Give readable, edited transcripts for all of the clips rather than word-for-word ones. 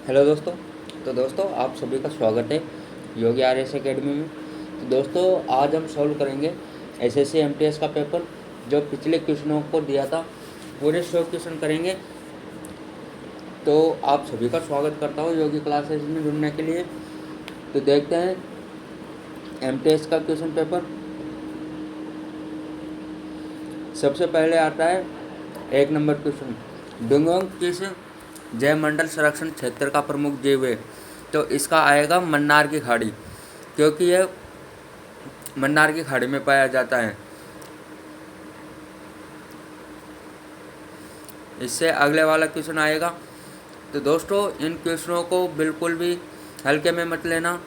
Hello दोस्तों। तो दोस्तों आप सभी का स्वागत है योगी आर एस अकेडमी में। तो दोस्तों आज हम सॉल्व करेंगे एसएससी एमटीएस का पेपर जो पिछले क्वेश्चनों को दिया था। पूरे 100 क्वेश्चन करेंगे। तो आप सभी का स्वागत करता हूँ योगी क्लासेस में जुड़ने के लिए। तो देखते हैं एमटीएस का क्वेश्चन पेपर। सबसे पहले आता है 1 नंबर क्वेश्चन। डुंगोंग किस जयमंडल संरक्षण क्षेत्र का प्रमुख जीव है? तो इसका आएगा मन्नार की खाड़ी, क्योंकि यह मन्नार की खाड़ी में पाया जाता है। इससे अगले वाला क्वेश्चन आएगा। तो दोस्तों इन क्वेश्चनों को बिल्कुल भी हल्के में मत लेना।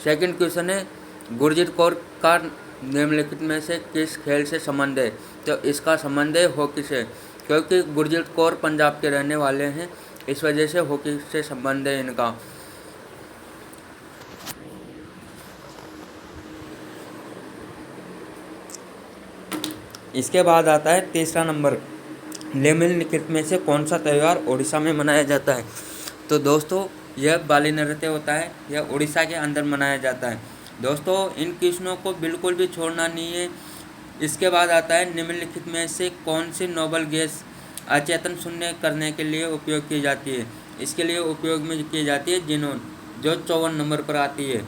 सेकंड क्वेश्चन है गुरजीत कौर का निम्नलिखित में से किस खेल से संबंध है? तो इसका संबंध है हॉकी से, क्योंकि गुरजीत कौर पंजाब के रहने वाले हैं, इस वजह से हॉकी से संबंध है इनका। इसके बाद आता है तीसरा नंबर। निम्नलिखित में से कौन सा त्यौहार उड़ीसा में मनाया जाता है? तो दोस्तों यह बाली नृत्य होता है, यह उड़ीसा के अंदर मनाया जाता है। दोस्तों इन क्वेश्चनों को बिल्कुल भी छोड़ना नहीं है। इसके बाद आता है निम्नलिखित में से कौन सी नोबल गैस अचेतन शून्य करने के लिए उपयोग की जाती है? इसके लिए उपयोग में की जाती है जिनोन, जो 54 नंबर पर आती है।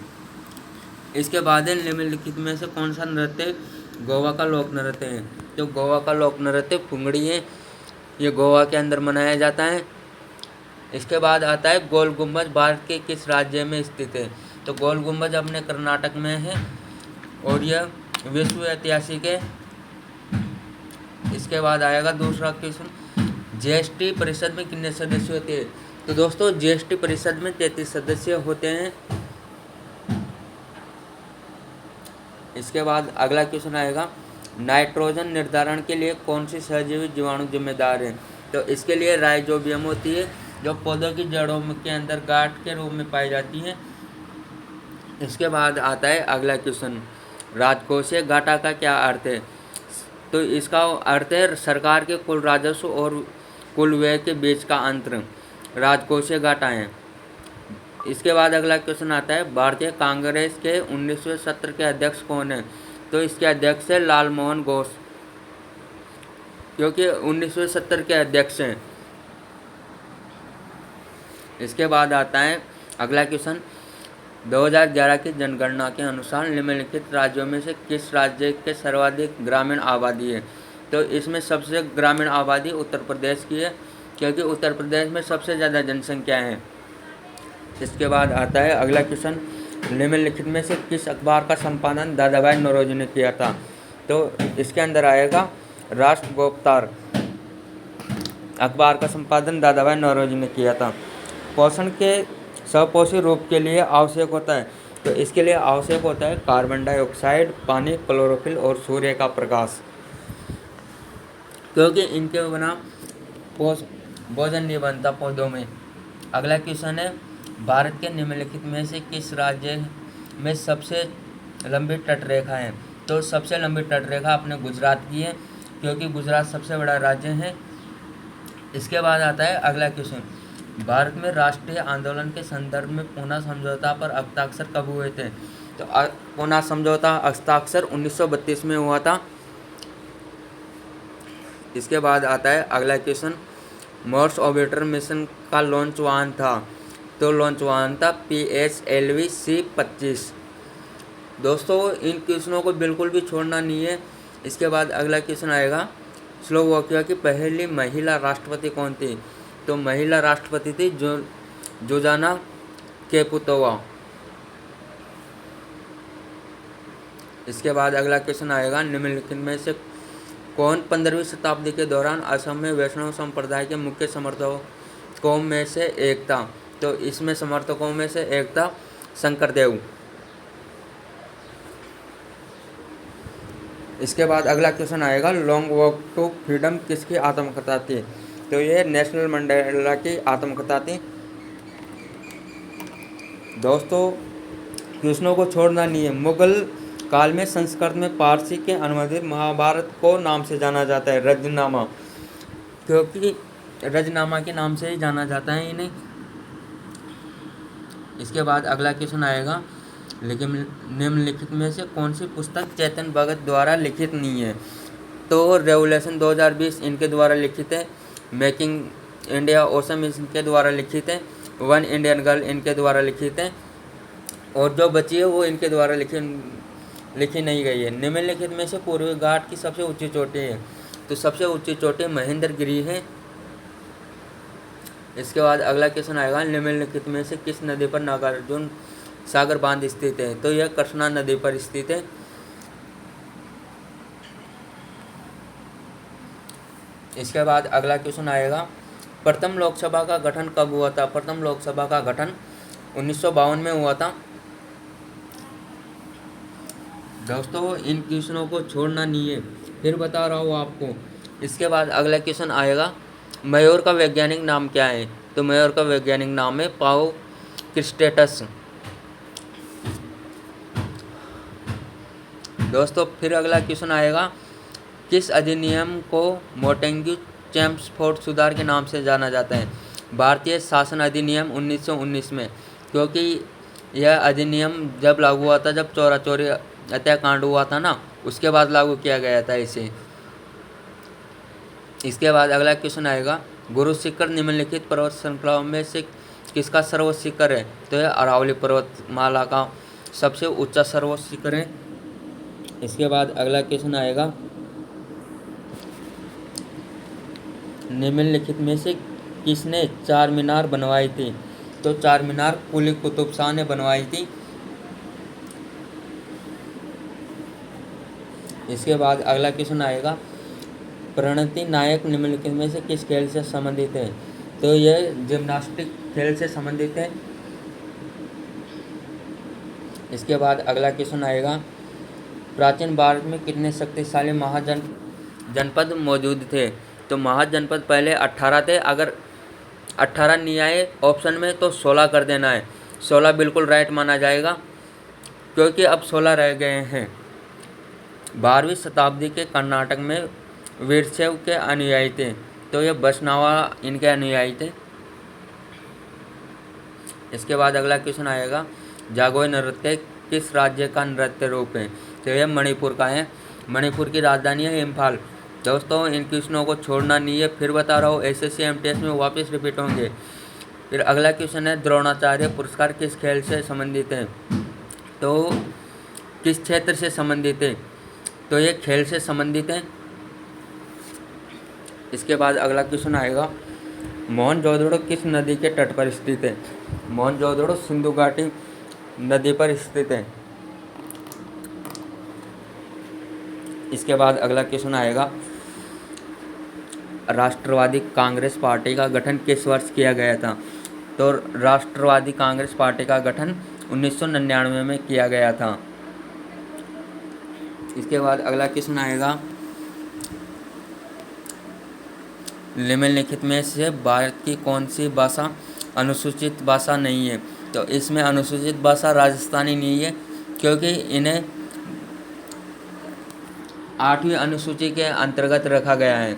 इसके बाद है निम्नलिखित में से कौन सा नृत्य गोवा का लोक नृत्य है? तो गोवा का लोक नृत्य फुंगड़ी है, ये गोवा के अंदर मनाया जाता है। इसके बाद आता है गोल गुम्बज भारत के किस राज्य में स्थित है? तो गोल गुम्बज अपने कर्नाटक में है और यह विश्व ऐतिहासिक है। इसके बाद आएगा दूसरा क्वेश्चन। जीएसटी परिषद में कितने सदस्य होते हैं? तो दोस्तों जीएसटी परिषद में 33 सदस्य होते हैं। इसके बाद अगला क्वेश्चन आएगा नाइट्रोजन निर्धारण के लिए कौन सी सहजीवी जीवाणु जिम्मेदार है? तो इसके लिए राइजोबियम होती है, जो पौधों की जड़ों के अंदर गांठ के रूप में पाई जाती है। इसके बाद आता है अगला क्वेश्चन। राजकोषीय घाटा का क्या अर्थ है? तो इसका अर्थ है सरकार के कुल राजस्व और कुल व्यय के बीच का अंतर राजकोषीय घाटा है। इसके बाद अगला क्वेश्चन आता है भारतीय कांग्रेस के 19वें सत्र के अध्यक्ष कौन है? तो इसके अध्यक्ष है लाल मोहन घोष, क्योंकि 19वें सत्र के अध्यक्ष हैं। इसके बाद आता है अगला क्वेश्चन। 2011 की जनगणना के अनुसार निम्नलिखित राज्यों में से किस राज्य के सर्वाधिक ग्रामीण आबादी है? तो इसमें सबसे ग्रामीण आबादी उत्तर प्रदेश की है, क्योंकि उत्तर प्रदेश में सबसे ज़्यादा जनसंख्या है। इसके बाद आता है अगला क्वेश्चन। निम्नलिखित में से किस अखबार का संपादन दादाभाई नौरोजी ने किया था? तो इसके अंदर आएगा राष्ट्र गोपतार अखबार का संपादन दादाभाई नौरोजी ने किया था। पोषण के सपोषी रूप के लिए आवश्यक होता है, तो इसके लिए आवश्यक होता है कार्बन डाइऑक्साइड, पानी, क्लोरोफिल और सूर्य का प्रकाश, क्योंकि इनके बिना भोजन नहीं बनता पौधों में। अगला क्वेश्चन है भारत के निम्नलिखित में से किस राज्य में सबसे लंबी तटरेखा है? तो सबसे लंबी तटरेखा अपने गुजरात की है, क्योंकि गुजरात सबसे बड़ा राज्य है। इसके बाद आता है अगला क्वेश्चन। भारत में राष्ट्रीय आंदोलन के संदर्भ में पूना समझौता पर हस्ताक्षर कब हुए थे? तो पूना समझौता हस्ताक्षर 1932 में हुआ था। इसके बाद आता है अगला क्वेश्चन। मार्स ऑर्बिटर मिशन का लॉन्च वाहन था? तो लॉन्च वाहन था PSLV C-25। दोस्तों इन क्वेश्चनों को बिल्कुल भी छोड़ना नहीं है। इसके बाद अगला क्वेश्चन आएगा स्लोवाकिया की पहली महिला राष्ट्रपति कौन थी? तो महिला राष्ट्रपति थी जोजाना केपुतोवा। इसके बाद अगला क्वेश्चन आएगा निम्नलिखित में से कौन 15वीं शताब्दी के दौरान असम में वैष्णव संप्रदाय के मुख्य समर्थकों में से एक था? तो इसमें समर्थकों में से एक था शंकरदेव। इसके बाद अगला क्वेश्चन आएगा लॉन्ग वॉक टू फ्रीडम किसकी आत्मकथा थी? तो ये नेशनल मंडेला की आत्मकथा थी। दोस्तों क्वेश्चनों को छोड़ना नहीं है। मुगल काल में संस्कृत में पारसी के अनुवादित महाभारत को नाम से जाना जाता है रजनामा, क्योंकि रजनामा के नाम से ही जाना जाता है इन्हें। इसके बाद अगला क्वेश्चन आएगा, लेकिन निम्नलिखित में से कौन सी पुस्तक चेतन भगत द्वारा लिखित नहीं है? तो रेवोल्यूशन 2020 इनके द्वारा लिखित है, मेकिंग इंडिया ऑसम इनके द्वारा लिखित है, वन इंडियन गर्ल इनके द्वारा लिखित है, और जो बची है वो इनके द्वारा लिखी नहीं गई है। निम्नलिखित में से पूर्वी घाट की सबसे ऊंची चोटी है? तो सबसे ऊंची चोटी महेंद्रगिरी है। इसके बाद अगला क्वेश्चन आएगा, निम्नलिखित में से किस नदी पर नागार्जुन सागर बांध स्थित है? तो यह कृष्णा नदी पर स्थित है। इसके बाद अगला क्वेश्चन आएगा, प्रथम लोकसभा का गठन कब हुआ था? प्रथम लोकसभा का गठन 1952 में हुआ था। दोस्तों इन क्वेश्चनों को छोड़ना नहीं है, फिर बता रहा हूँ आपको। इसके बाद अगला क्वेश्चन आएगा, मयूर का वैज्ञानिक नाम क्या है? तो मयूर का वैज्ञानिक नाम है पाओ क्रिस्टेटस। दोस्तों फिर अगला क्वेश्चन आएगा, किस अधिनियम को मोंटेग्यू चेम्सफोर्ड सुधार के नाम से जाना जाता है? भारतीय शासन अधिनियम 1919 में, क्योंकि यह अधिनियम जब लागू हुआ था, जब चौरा चौरी हत्याकांड हुआ था ना, उसके बाद लागू किया गया था इसे। इसके बाद अगला क्वेश्चन आएगा, गुरु शिखर निम्नलिखित पर्वत श्रृंखलाओं में से किसका सर्वोच्च शिखर है? तो यह अरावली पर्वतमाला का सबसे ऊंचा सर्वोच्च शिखर है। इसके बाद अगला क्वेश्चन आएगा, निम्नलिखित में से किसने चार मीनार बनवाई थी? तो चार मीनार कुली कुतुब शाह ने बनवाई थी। इसके बाद अगला क्वेश्चन आएगा, प्रणति नायक निम्नलिखित में से किस खेल से संबंधित है? तो यह जिम्नास्टिक खेल से संबंधित है। इसके बाद अगला क्वेश्चन आएगा, प्राचीन भारत में कितने शक्तिशाली महाजनपद मौजूद थे? तो महाजनपद पहले 18 थे। अगर 18 नहीं आए ऑप्शन में तो 16 कर देना है। 16 बिल्कुल राइट माना जाएगा, क्योंकि अब 16 रह गए हैं। 12वीं शताब्दी के कर्नाटक में वीरशैव के अनुयायी थे, तो ये वैष्णवा इनके अनुयायी थे। इसके बाद अगला क्वेश्चन आएगा, जागोई नृत्य किस राज्य का नृत्य रूप है? तो यह मणिपुर का है। मणिपुर की राजधानी है इम्फाल। दोस्तों इन क्वेश्चनों को छोड़ना नहीं है, फिर बता रहा हूँ, SSC MTS में वापस रिपीट होंगे। फिर अगला क्वेश्चन है, द्रोणाचार्य पुरस्कार किस खेल से संबंधित है? तो किस क्षेत्र से संबंधित है? तो ये खेल से संबंधित है। इसके बाद अगला क्वेश्चन आएगा, मोहनजोदड़ो किस नदी के तट पर स्थित है? मोहनजोदड़ो सिंधु घाटी नदी पर स्थित है। इसके बाद अगला क्वेश्चन आएगा, राष्ट्रवादी कांग्रेस पार्टी का गठन किस वर्ष किया गया था? तो राष्ट्रवादी कांग्रेस पार्टी का गठन 1999 में किया गया था। इसके बाद अगला क्वेश्चन आएगा, निम्नलिखित में से भारत की कौन सी भाषा अनुसूचित भाषा नहीं है? तो इसमें अनुसूचित भाषा राजस्थानी नहीं है, क्योंकि इन्हें 8वीं अनुसूची के अंतर्गत रखा गया है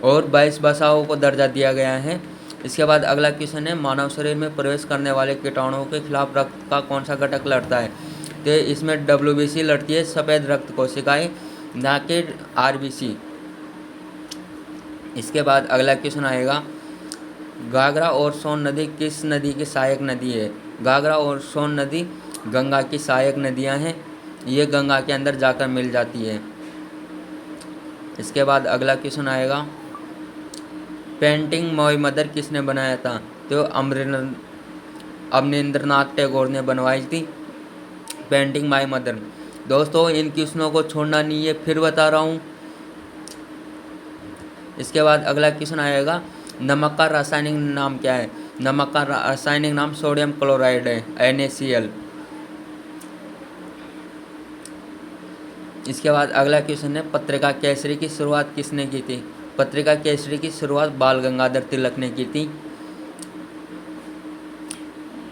और 22 भाषाओं को दर्जा दिया गया है। इसके बाद अगला क्वेश्चन है, मानव शरीर में प्रवेश करने वाले कीटाणुओं के खिलाफ रक्त का कौन सा घटक लड़ता है? तो इसमें WBC लड़ती है, सफ़ेद रक्त कोशिकाएं, ना कि RBC। इसके बाद अगला क्वेश्चन आएगा, घाघरा और सोन नदी किस नदी की सहायक नदी है? घाघरा और सोन नदी गंगा की सहायक नदियां हैं, ये गंगा के अंदर जाकर मिल जाती है। इसके बाद अगला क्वेश्चन आएगा, पेंटिंग माई मदर किसने बनाया था? तो अवनींद्रनाथ टैगोर ने बनवाई थी पेंटिंग माई मदर। दोस्तों इन क्वेश्चनों को छोड़ना नहीं है, फिर बता रहा हूँ। इसके बाद अगला क्वेश्चन आएगा, नमक का रासायनिक नाम क्या है? नमक का रासायनिक नाम सोडियम क्लोराइड है, NaCl। इसके बाद अगला क्वेश्चन है, पत्रिका केसरी की शुरुआत किसने की थी? पत्रिका केसरी की शुरुआत बाल गंगाधर तिलक ने की थी।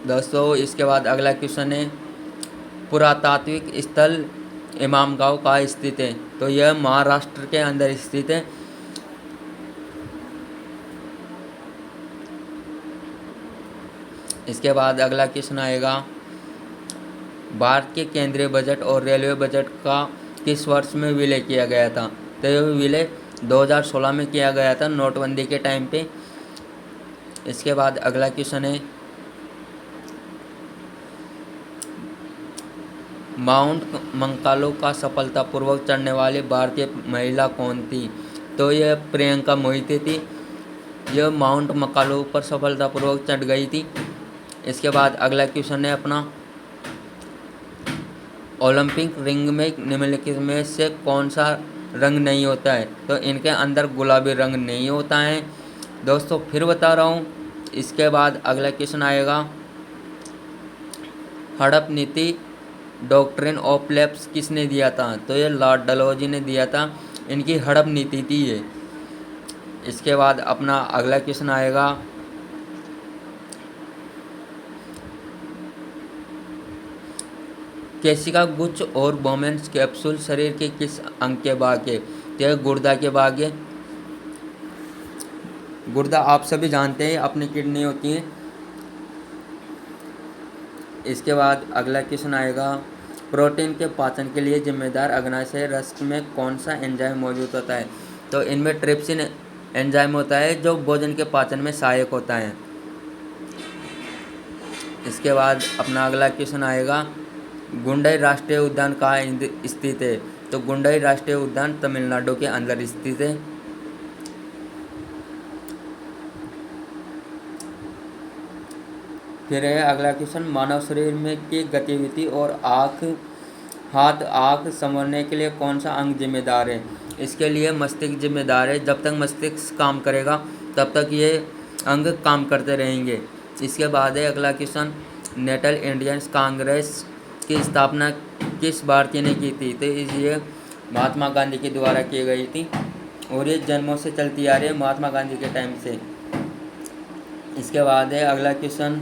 दोस्तों इसके बाद अगला क्वेश्चन है, पुरातात्विक स्थल इमामगांव कहाँ स्थित है? तो यह महाराष्ट्र के अंदर स्थित है। इसके बाद अगला क्वेश्चन आएगा, भारत के केंद्रीय बजट और रेलवे बजट का किस वर्ष में विलय किया गया था? तो यह विलय 2016 में किया गया था, नोटबंदी के टाइम पे। इसके बाद अगला क्वेश्चन है, माउंट मंकालो का सफलतापूर्वक चढ़ने वाली भारतीय महिला कौन थी? तो यह प्रियंका मोहिते थी। यह माउंट मंकालो पर सफलतापूर्वक चढ़ गई थी। इसके बाद अगला क्वेश्चन है अपना, ओलंपिक रिंग में निम्नलिखित में से कौन सा रंग नहीं होता है? तो इनके अंदर गुलाबी रंग नहीं होता है। दोस्तों फिर बता रहा हूँ। इसके बाद अगला क्वेश्चन आएगा, हड़प नीति डॉक्ट्रिन ऑफ लैप्स किसने दिया था? तो ये लॉर्ड डलहौजी ने दिया था। इनकी हड़प नीति थी ये। इसके बाद अपना अगला क्वेश्चन आएगा, केशिका गुच्छ और बोमेन्स कैप्सूल शरीर के किस अंग के भाग है? तो यह गुर्दा के भाग है। गुर्दा आप सभी जानते हैं अपनी किडनी होती है। इसके बाद अगला क्वेश्चन आएगा, प्रोटीन के पाचन के लिए जिम्मेदार अग्नाशय रस में कौन सा एंजाइम मौजूद होता है? तो इनमें ट्रिप्सिन एंजाइम होता है जो भोजन के पाचन में सहायक होता है। इसके बाद अपना अगला क्वेश्चन आएगा, गुंडई राष्ट्रीय उद्यान कहाँ स्थित है? तो गुंडई राष्ट्रीय उद्यान तमिलनाडु के अंदर स्थित है। फिर है अगला क्वेश्चन, मानव शरीर में की गतिविधि और हाथ आँख संभलने के लिए कौन सा अंग जिम्मेदार है? इसके लिए मस्तिष्क जिम्मेदार है। जब तक मस्तिष्क काम करेगा तब तक ये अंग काम करते रहेंगे। इसके बाद है अगला क्वेश्चन, नेशनल इंडियन कांग्रेस की स्थापना किस भारतीय ने की थी? तो ये महात्मा गांधी के द्वारा की गई थी और ये जन्मों से चलती आ रही है, महात्मा गांधी के टाइम से। इसके बाद है अगला क्वेश्चन,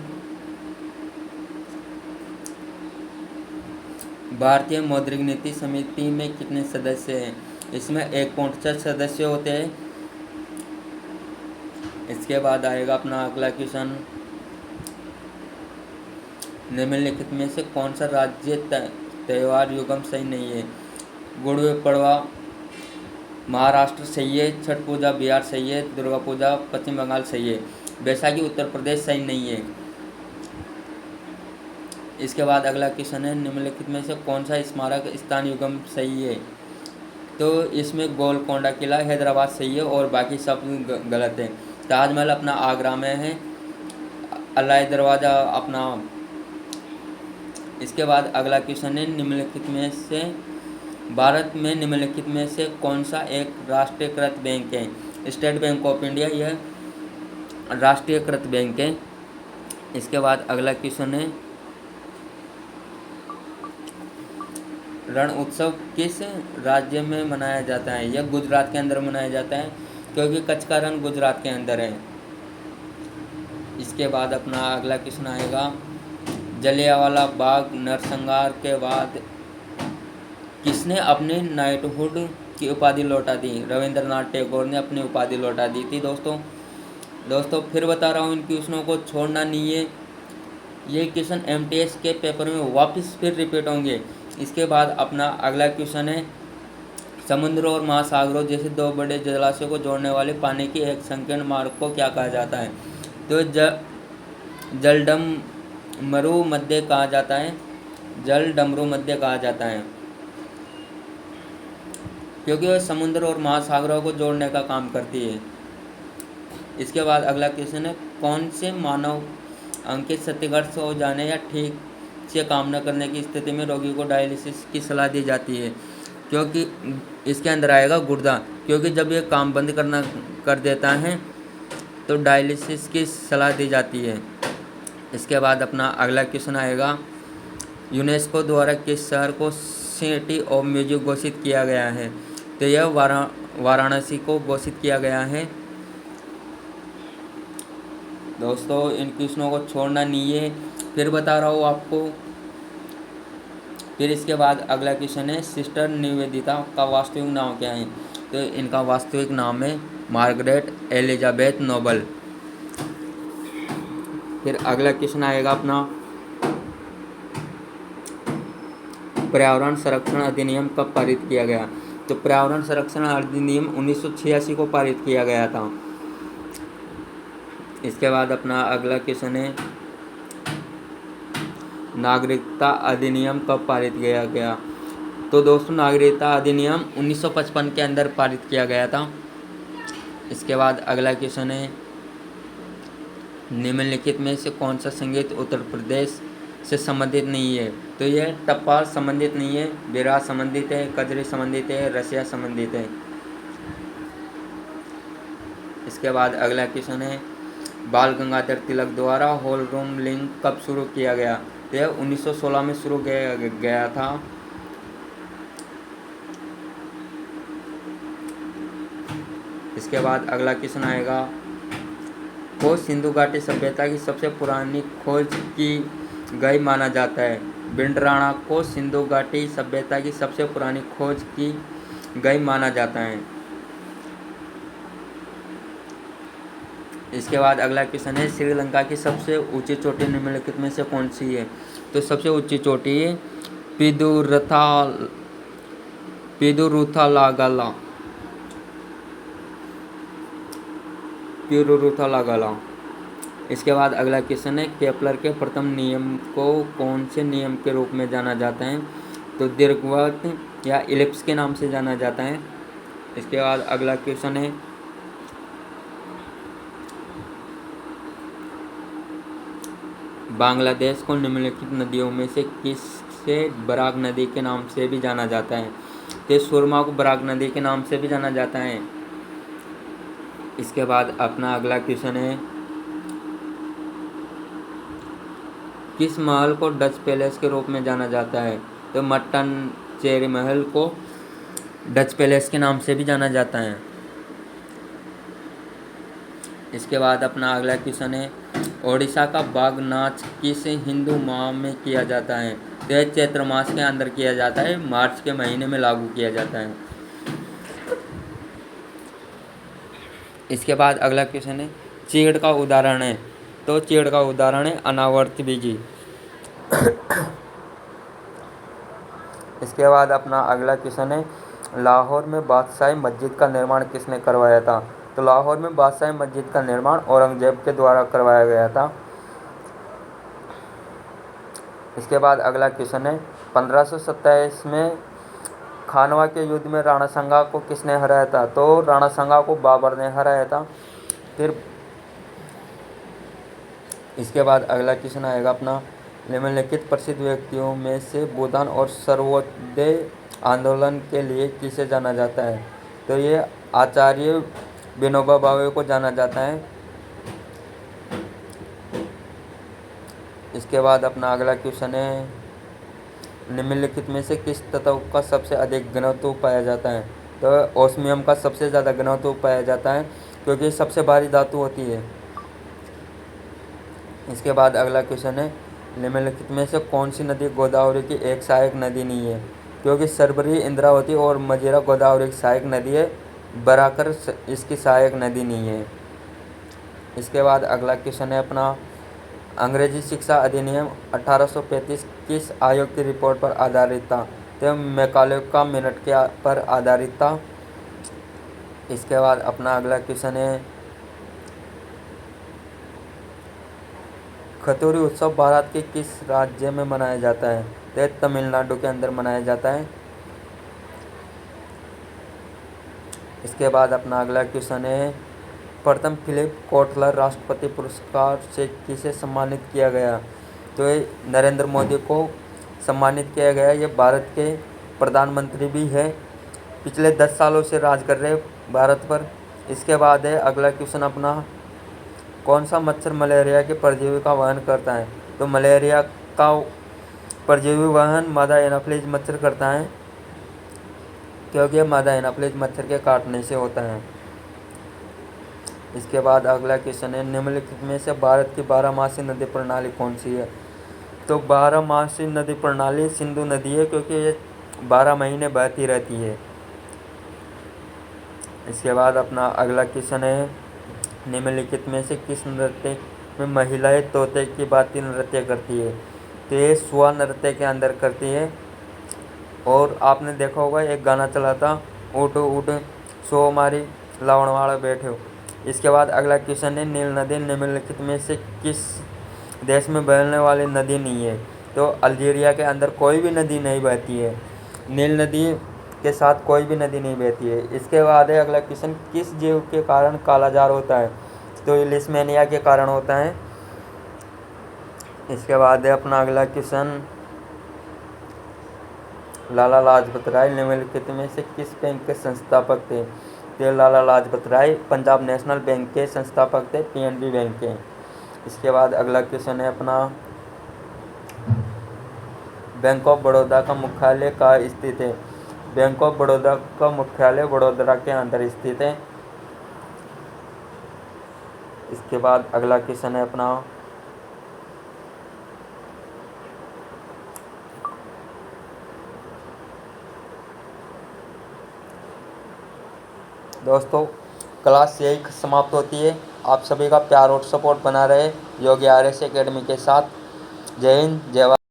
भारतीय मौद्रिक नीति समिति में कितने सदस्य हैं? इसमें 1.6 सदस्य होते हैं। इसके बाद आएगा अपना अगला क्वेश्चन, निम्नलिखित में से कौन सा राज्य त्यौहार युगम सही नहीं है? गुड़ी पड़वा महाराष्ट्र सही है, छठ पूजा बिहार सही है, दुर्गा पूजा पश्चिम बंगाल सही है, बैसाखी उत्तर प्रदेश सही नहीं है। इसके बाद अगला क्वेश्चन है, निम्नलिखित में से कौन सा स्मारक स्थान युगम सही है? तो इसमें गोलकोंडा किला हैदराबाद सही है और बाकी सब गलत है। ताजमहल अपना आगरा में है, अलाई दरवाज़ा अपना। इसके बाद अगला क्वेश्चन है, निम्नलिखित में से भारत में निम्नलिखित में से कौन सा एक राष्ट्रीयकृत बैंक है? स्टेट बैंक ऑफ इंडिया यह राष्ट्रीयकृत बैंक है। इसके बाद अगला क्वेश्चन है, रण उत्सव किस राज्य में मनाया जाता है? यह गुजरात के अंदर मनाया जाता है क्योंकि कच्छ का रण गुजरात के अंदर है। इसके बाद अपना अगला क्वेश्चन आएगा, जलियांवाला बाग नरसंहार के बाद किसने अपनी नाइटहुड की उपाधि लौटा दी? रविंद्रनाथ टैगोर ने अपनी उपाधि लौटा दी थी। दोस्तों फिर बता रहा हूँ, इन क्वेश्चनों को छोड़ना नहीं है। ये क्वेश्चन MTS के पेपर में वापस फिर रिपीट होंगे। इसके बाद अपना अगला क्वेश्चन है, समुद्र और महासागरों जैसे दो बड़े जलाशयों को जोड़ने वाले पानी की एक संकीर्ण मार्ग को क्या कहा जाता है? तो जलडमरू मध्य कहा जाता है, जलडमरू मध्य कहा जाता है क्योंकि वह समुद्र और महासागरों को जोड़ने का काम करती है। इसके बाद अगला क्वेश्चन है, कौन से मानव अंग के क्षतिग्रस्त हो जाने या ठीक से काम न करने की स्थिति में रोगी को डायलिसिस की सलाह दी जाती है? क्योंकि इसके अंदर आएगा गुर्दा, क्योंकि जब ये काम बंद कर देता है तो डायलिसिस की सलाह दी जाती है। इसके बाद अपना अगला क्वेश्चन आएगा, यूनेस्को द्वारा किस शहर को सिटी ऑफ म्यूजिक घोषित किया गया है? तो यह वाराणसी को घोषित किया गया है। दोस्तों इन क्वेश्चनों को छोड़ना नहीं है, फिर बता रहा हूँ आपको। फिर इसके बाद अगला क्वेश्चन है, सिस्टर निवेदिता का वास्तविक नाम क्या है? तो इनका वास्तविक नाम है मार्गरेट एलिजाबेथ नोबल। फिर अगला क्वेश्चन आएगा अपना, पर्यावरण संरक्षण अधिनियम कब पारित किया गया? तो पर्यावरण संरक्षण अधिनियम 1986 को पारित किया गया था। इसके बाद अपना अगला क्वेश्चन है, नागरिकता अधिनियम कब पारित किया गया? तो दोस्तों नागरिकता अधिनियम 1955 के अंदर पारित किया गया था। इसके बाद अगला क्वेश्चन है, निम्नलिखित में से कौन सा संगीत उत्तर प्रदेश से संबंधित नहीं है? तो यह टप्पा संबंधित नहीं है, बिरहा संबंधित है, कजरी संबंधित है, रसिया संबंधित है। इसके बाद अगला क्वेश्चन है, बाल गंगाधर तिलक द्वारा होल रूम लिंक कब शुरू किया गया? तो यह 1916 में शुरू किया गया था। इसके बाद अगला क्वेश्चन आएगा, को सिंधु घाटी सभ्यता की सबसे पुरानी खोज की गई माना जाता है? भिंडराना को सिंधु घाटी सभ्यता की सबसे पुरानी खोज की गई माना जाता है। इसके बाद अगला क्वेश्चन है, श्रीलंका की सबसे ऊंची चोटी निम्नलिखित में से कौन सी है? तो सबसे ऊंची चोटी है पिरुरुथलागाला। इसके बाद अगला क्वेश्चन है, केपलर के प्रथम नियम को कौन से नियम के रूप में जाना जाता है? तो दीर्घवृत्त या इलिप्स के नाम से जाना जाता है। इसके बाद अगला क्वेश्चन है, बांग्लादेश को निम्नलिखित नदियों में से किससे बराक नदी के नाम से भी जाना जाता है? तो सुरमा को बराक नदी के नाम से भी जाना जाता है। इसके बाद अपना अगला क्वेश्चन है, किस महल को डच पैलेस के रूप में जाना जाता है? तो मट्टन चेरी महल को डच पैलेस के नाम से भी जाना जाता है। इसके बाद अपना अगला क्वेश्चन है, ओडिशा का बाघ नाच किस हिंदू माह में किया जाता है? तो यह चैत्र मास के अंदर किया जाता है, मार्च के महीने में लागू किया जाता है। इसके बाद अगला क्वेश्चन है, चीड़ का उदाहरण है? तो चीड़ का उदाहरण है अनावर्त बीजी। इसके बाद अपना अगला क्वेश्चन है, लाहौर में बादशाही मस्जिद का निर्माण किसने करवाया था? तो लाहौर में बादशाही मस्जिद का निर्माण औरंगजेब के द्वारा करवाया गया था। इसके बाद अगला क्वेश्चन है, 1527 में खानवा के युद्ध में राणा सांगा को किसने हराया था? तो राणा सांगा को बाबर ने हराया था। फिर इसके बाद अगला क्वेश्चन आएगा अपना, निम्नलिखित प्रसिद्ध व्यक्तियों में से भूदान और सर्वोदय आंदोलन के लिए किसे जाना जाता है? तो ये आचार्य विनोबा भावे को जाना जाता है। इसके बाद अपना अगला क्वेश्चन है, निम्नलिखित में से किस तत्व का सबसे अधिक घनत्व पाया जाता है? तो ओस्मियम का सबसे ज़्यादा घनत्व पाया जाता है, क्योंकि सबसे भारी धातु होती है। इसके बाद अगला क्वेश्चन है, निम्नलिखित में से कौन सी नदी गोदावरी की एक सहायक नदी नहीं है? क्योंकि सरबरी, इंद्रावती और मजीरा गोदावरी की सहायक नदी है, बराकर इसकी सहायक नदी नहीं है। इसके बाद अगला क्वेश्चन है अपना, अंग्रेजी शिक्षा अधिनियम 1835 किस आयोग की रिपोर्ट पर आधारित था? तो मैकाले का मिनट के पर आधारित था। इसके बाद अपना अगला क्वेश्चन है, खतौरी उत्सव भारत के किस राज्य में मनाया जाता है? तो तमिलनाडु के अंदर मनाया जाता है। इसके बाद अपना अगला क्वेश्चन है, प्रथम फिलिप कोटलर राष्ट्रपति पुरस्कार से किसे सम्मानित किया गया? तो ये नरेंद्र मोदी को सम्मानित किया गया। ये भारत के प्रधानमंत्री भी है, पिछले 10 सालों से राज कर रहे भारत पर। इसके बाद है अगला क्वेश्चन अपना, कौन सा मच्छर मलेरिया के परजीवी का वहन करता है? तो मलेरिया का परजीवी वहन मादा एनाफिलीज मच्छर करता है, क्योंकि मादा एनाफिलीज मच्छर के काटने से होता है। इसके बाद अगला क्वेश्चन है, निम्नलिखित में से भारत की 12मासी नदी प्रणाली कौन सी है? तो 12मासी नदी प्रणाली सिंधु नदी है, क्योंकि ये 12 महीने बहती रहती है। इसके बाद अपना अगला क्वेश्चन है, निम्नलिखित में से किस नृत्य में महिलाएं तोते की भांति नृत्य करती है। तो ये सुआ नृत्य के अंदर करती है। और आपने देखा होगा एक गाना चला था, ऊट ऊट सो हमारी लावण वाला बैठे हो। इसके बाद अगला क्वेश्चन है, नील नदी निम्नलिखित में से किस देश में बहने वाली नदी नहीं है? तो अल्जीरिया के अंदर कोई भी नदी नहीं बहती है, नील नदी के साथ कोई भी नदी नहीं बहती है। इसके बाद है अगला क्वेश्चन, किस जीव के कारण कालाजार होता है? तो ये लिस्मेनिया के कारण होता है। इसके बाद है अपना अगला क्वेश्चन, लाला लाजपत राय निम्नलिखित में से किस बैंक के संस्थापक थे? तो लाला लाजपत राय पंजाब नेशनल बैंक के संस्थापक थे, पीएनबी बैंक के। इसके बाद अगला क्वेश्चन है अपना, बैंक ऑफ बड़ौदा का मुख्यालय कहाँ स्थित है? बैंक ऑफ बड़ौदा का मुख्यालय वडोदरा के अंदर स्थित है। इसके बाद अगला क्वेश्चन है अपना, दोस्तों क्लास यही समाप्त होती है। आप सभी का प्यार और सपोर्ट बना रहे योगी RS एकेडमी के साथ। जय हिंद, जय भारत।